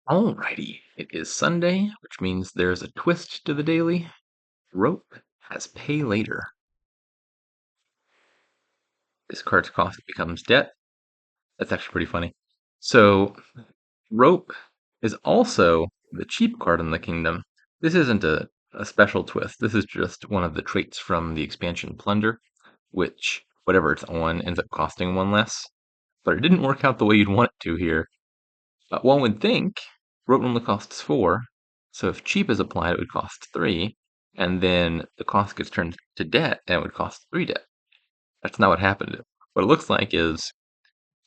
Alrighty, it is Sunday, which means there's a twist to the daily. Rope has pay later. This card's cost becomes debt. That's actually pretty funny. So, rope is also the cheap card in the kingdom. This isn't a special twist. This is just one of the traits from the expansion Plunder, which, whatever it's on, ends up costing one less. But it didn't work out the way you'd want it to here. One would think rope only costs 4, so if cheap is applied, it would cost 3, and then the cost gets turned to debt, and it would cost 3 debt. That's not what happened. What it looks like is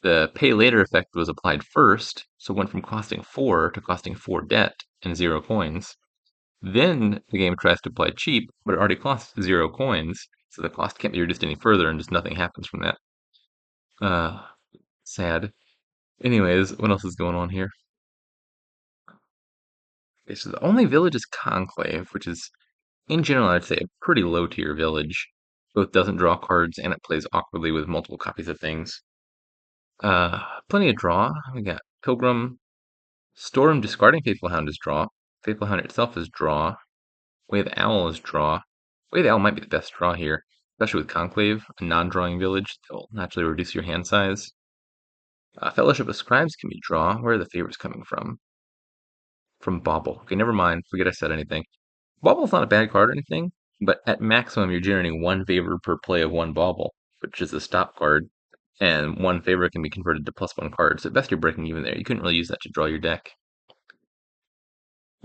the pay later effect was applied first, so it went from costing 4 to costing 4 debt and 0 coins. Then the game tries to apply cheap, but it already costs 0 coins, so the cost can't be reduced any further, and just nothing happens from that. Sad. Anyways, what else is going on here? Okay, so the only village is Conclave, which is, in general, I'd say a pretty low tier village. Both doesn't draw cards and it plays awkwardly with multiple copies of things. Plenty of draw. We got Pilgrim, Storm discarding Faithful Hound is draw. Faithful Hound itself is draw. Way of the Owl is draw. Way of the Owl might be the best draw here, especially with Conclave, a non-drawing village that will naturally reduce your hand size. Fellowship of Scribes can be draw. Where are the favorites coming from? From Bauble. Okay, never mind. Forget I said anything. Bauble's not a bad card or anything, but at maximum you're generating 1 favor per play of 1 Bauble, which is a stop card, and 1 favor can be converted to +1 cards. So at best you're breaking even there. You couldn't really use that to draw your deck.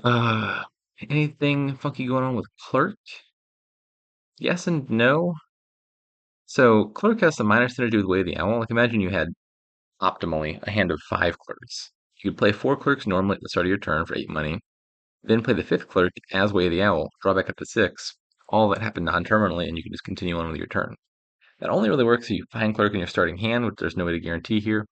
Uh, Anything funky going on with Clerk? Yes and no. So Clerk has some minor synergy with Way of the Owl. Like imagine you had optimally a hand of 5 clerks. You could play 4 clerks normally at the start of your turn for 8 money. Then play the 5th clerk as Way of the Owl, draw back up to 6. All that happened non-terminally, and you can just continue on with your turn. That only really works if you find clerk in your starting hand, which there's no way to guarantee here.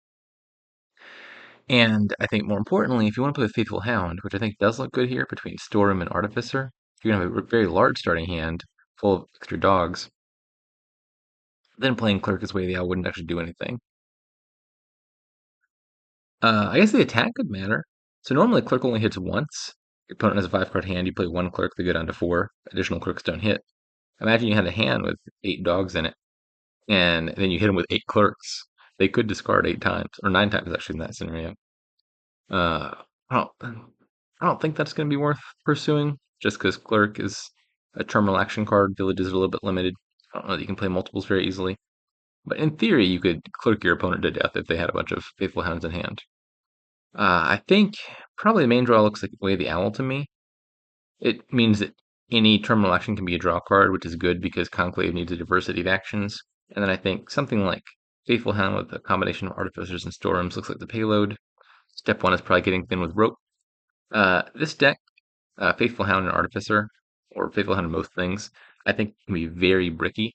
And I think more importantly, if you want to play with Faithful Hound, which I think does look good here between Storeroom and Artificer, you're going to have a very large starting hand full of extra dogs. Then playing clerk as Way of the Owl wouldn't actually do anything. I guess the attack could matter. So normally clerk only hits once. Your opponent has a 5-card hand, you play 1 clerk, they go down to 4. Additional clerks don't hit. Imagine you had a hand with 8 dogs in it, and then you hit them with 8 clerks. They could discard 8 times, or 9 times actually in that scenario. Uh, I don't think that's going to be worth pursuing, just because clerk is a terminal action card. Villages are a little bit limited. I don't know that you can play multiples very easily. But in theory, you could clerk your opponent to death if they had a bunch of Faithful Hounds in hand. I think probably the main draw looks like Way of the Owl to me. It means that any terminal action can be a draw card, which is good because Conclave needs a diversity of actions. And then I think something like Faithful Hound with a combination of Artificers and Storms looks like the payload. Step 1 is probably getting thin with Rope. This deck, Faithful Hound and Artificer, or Faithful Hound and most things, I think can be very bricky.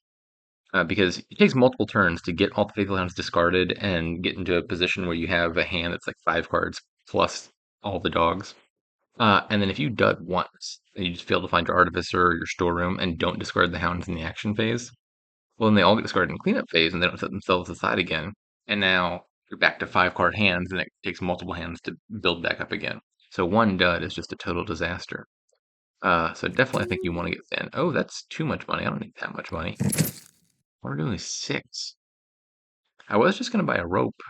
Because it takes multiple turns to get all the Faithful Hounds discarded and get into a position where you have a hand that's like 5 cards plus all the dogs. And then if you dud once, and you just fail to find your Artificer or your Storeroom and don't discard the Hounds in the action phase, well, then they all get discarded in cleanup phase and they don't set themselves aside again. And now you're back to 5-card hands, and it takes multiple hands to build back up again. So 1 dud is just a total disaster. So definitely I think you want to get thin. Oh, that's too much money. I don't need that much money. We're doing 6. I was just going to buy a rope.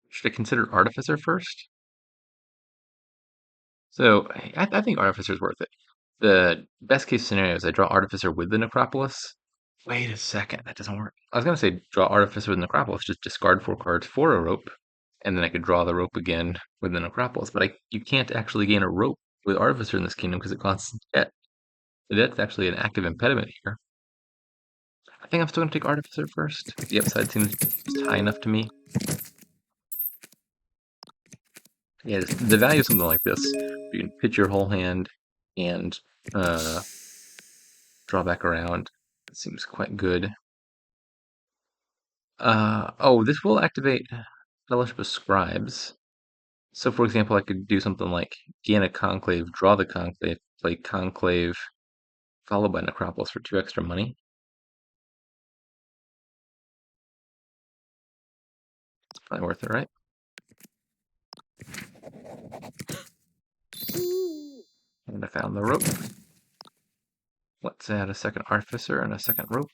Should I consider Artificer first? So I think Artificer is worth it. The best case scenario is I draw Artificer with the Necropolis. Wait a second, that doesn't work. I was going to say draw Artificer with Necropolis, just discard 4 cards for a rope, and then I could draw the rope again with the Necropolis. But you can't actually gain a rope with Artificer in this kingdom because it costs debt. The debt's actually an active impediment here. I think I'm still going to take Artificer first. The upside seems just high enough to me. Yeah, the value of something like this, you can pitch your whole hand and draw back around. It seems quite good. Oh, this will activate Fellowship of Scribes. So, for example, I could do something like gain a Conclave, draw the Conclave, play Conclave, followed by Necropolis for 2 extra money. Probably worth it, right? found the rope. Let's add a second artificer and a second rope.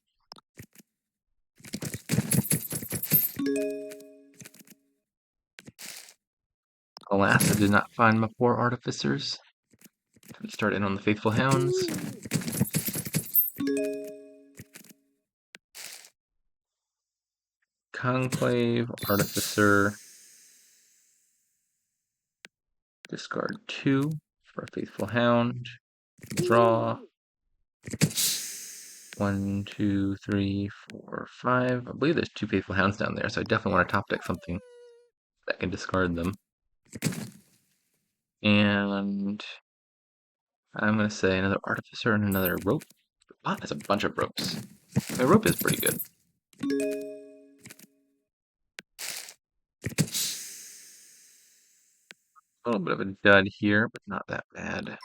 Alas, I did not find my poor artificers. Let's start in on the faithful hounds. Conclave, artificer. Discard 2 for a faithful hound. Draw. 1, 2, 3, 4, 5. I believe there's 2 faithful hounds down there, so I definitely want to top deck something that can discard them. And I'm going to say another artificer and another rope. The bot has a bunch of ropes. The rope is pretty good. A little bit of a dud here, but not that bad.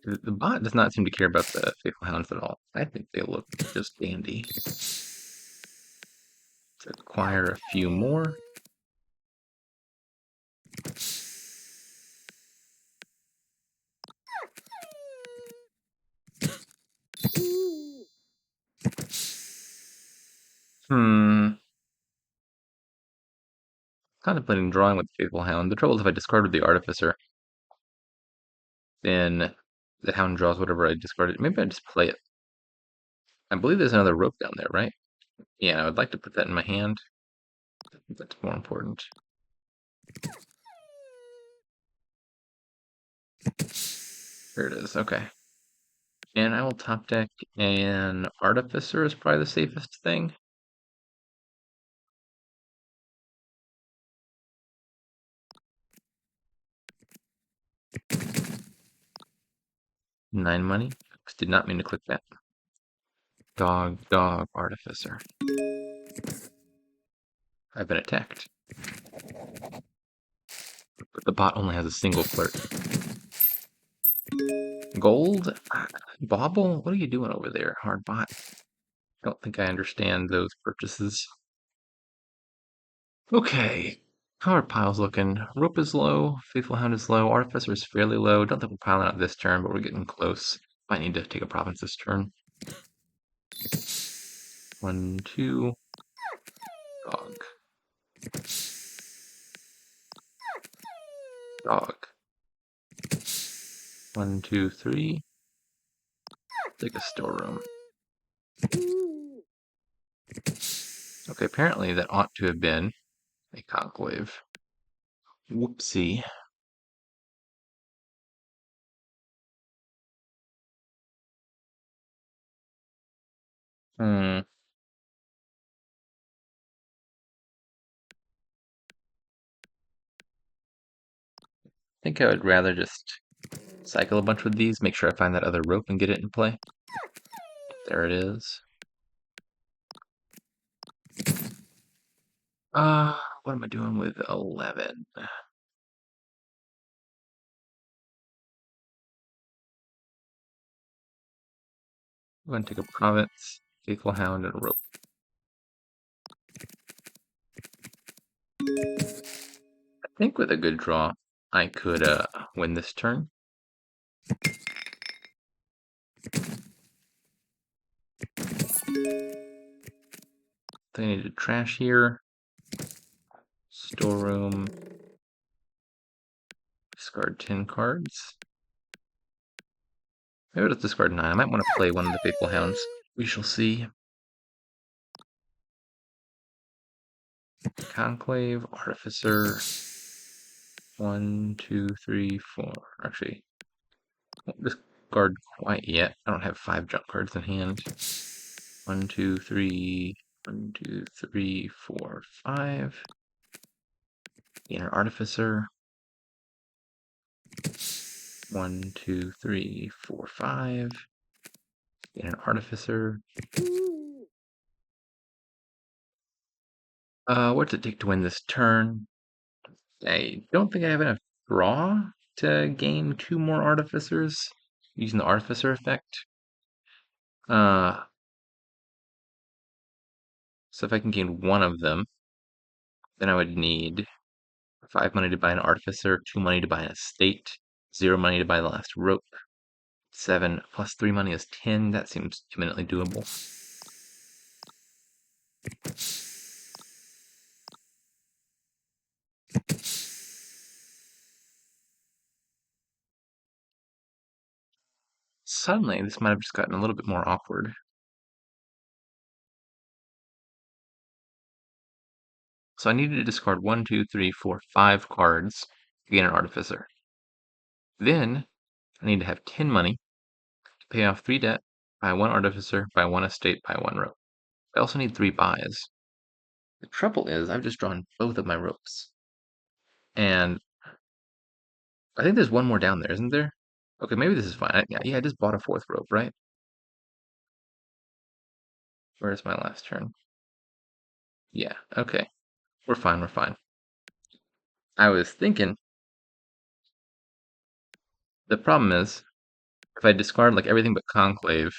The bot does not seem to care about the faithful hounds at all. I think they look just dandy. Let's acquire a few more. Contemplating drawing with the faithful hound. The trouble is if I discarded the artificer, then the hound draws whatever I discarded. Maybe I just play it. I believe there's another rope down there, right? Yeah, I would like to put that in my hand. I think that's more important. There it is, okay. And I will top deck an artificer is probably the safest thing. Nine money. Did not mean to click that. Dog, artificer. I've been attacked. But the bot only has a single clerk. Gold? Bauble? What are you doing over there, hard bot? I don't think I understand those purchases. Okay. How are piles looking? Rope is low, Faithful Hound is low, Artificer is fairly low. Don't think we're piling out this turn, but we're getting close. Might need to take a province this turn. 1, 2. Dog. Dog. 1, 2, 3. Take a storeroom. Okay, apparently that ought to have been a conclave. Whoopsie. I think I would rather just cycle a bunch with these, make sure I find that other rope and get it in play. There it is. What am I doing with 11? I'm going to take a province, faithful hound, and a rope. I think with a good draw, I could win this turn. I need to trash here. Storeroom. Discard 10 cards. Maybe let's discard 9. I might want to play one of the faithful hounds. We shall see. Conclave, Artificer. 1, 2, 3, 4. Actually, won't discard quite yet. I don't have 5 junk cards in hand. 1, 2, 3. 1, 2, 3, 4, 5. Inner Artificer. 1, 2, 3, 4, 5. Inner Artificer. What's it take to win this turn? I don't think I have enough draw to gain 2 more Artificers using the Artificer effect. So So if I can gain one of them, then I would need 5 money to buy an artificer, 2 money to buy an estate, 0 money to buy the last rope. 7 plus 3 money is 10. That seems eminently doable. Suddenly, this might have just gotten a little bit more awkward. So I needed to discard 1, 2, 3, 4, 5 cards to gain an artificer. Then I need to have 10 money to pay off 3 debt, buy 1 artificer, buy 1 estate, buy 1 rope. I also need 3 buys. The trouble is I've just drawn both of my ropes. And I think there's one more down there, isn't there? Okay, maybe this is fine. Yeah, I just bought a 4th rope, right? Where's my last turn? Yeah, okay. We're fine, we're fine. I was thinking, the problem is, if I discard like everything but Conclave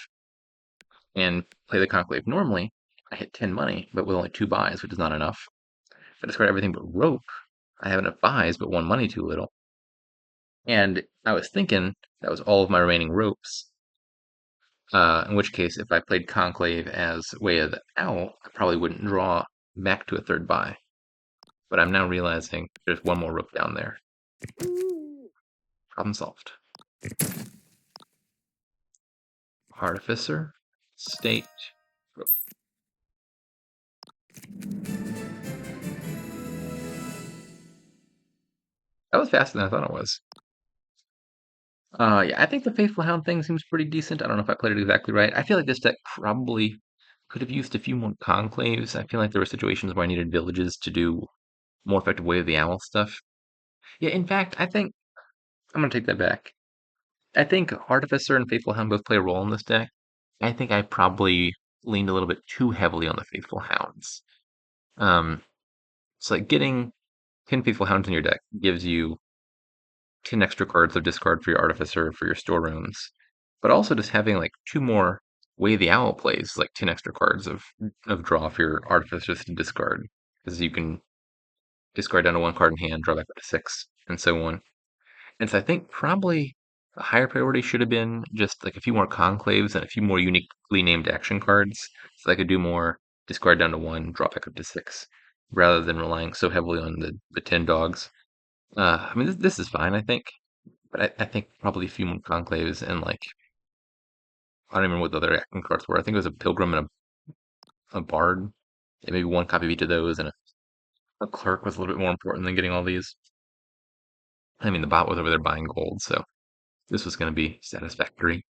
and play the Conclave normally, I hit 10 money, but with only 2 buys, which is not enough. If I discard everything but Rope, I have enough buys, but 1 money too little. And I was thinking that was all of my remaining ropes. In which case, if I played Conclave as Way of the Owl, I probably wouldn't draw back to a 3rd buy. But I'm now realizing there's one more rope down there. Problem solved. Artificer, State, rope. That was faster than I thought it was. Yeah, I think the Faithful Hound thing seems pretty decent. I don't know if I played it exactly right. I feel like this deck probably could have used a few more conclaves. I feel like there were situations where I needed villages to do more effective Way of the Owl stuff. Yeah, in fact, I think I'm gonna take that back. I think Artificer and Faithful Hound both play a role in this deck. I think I probably leaned a little bit too heavily on the Faithful Hounds. So like getting 10 Faithful Hounds in your deck gives you 10 extra cards of discard for your Artificer for your storerooms, but also just having like 2 more Way of the Owl plays, like 10 extra cards of draw for your Artificers to discard, because you can discard down to 1 card in hand, draw back up to 6, and so on. And so I think probably a higher priority should have been just like a few more conclaves and a few more uniquely named action cards, so I could do more discard down to 1, draw back up to 6, rather than relying so heavily on the 10 dogs. I mean, this is fine, I think, but I think probably a few more conclaves and like I don't even remember what the other action cards were. I think it was a pilgrim and a bard. And maybe 1 copy of each of those, and a clerk was a little bit more important than getting all these. I mean, the bot was over there buying gold, so this was going to be satisfactory.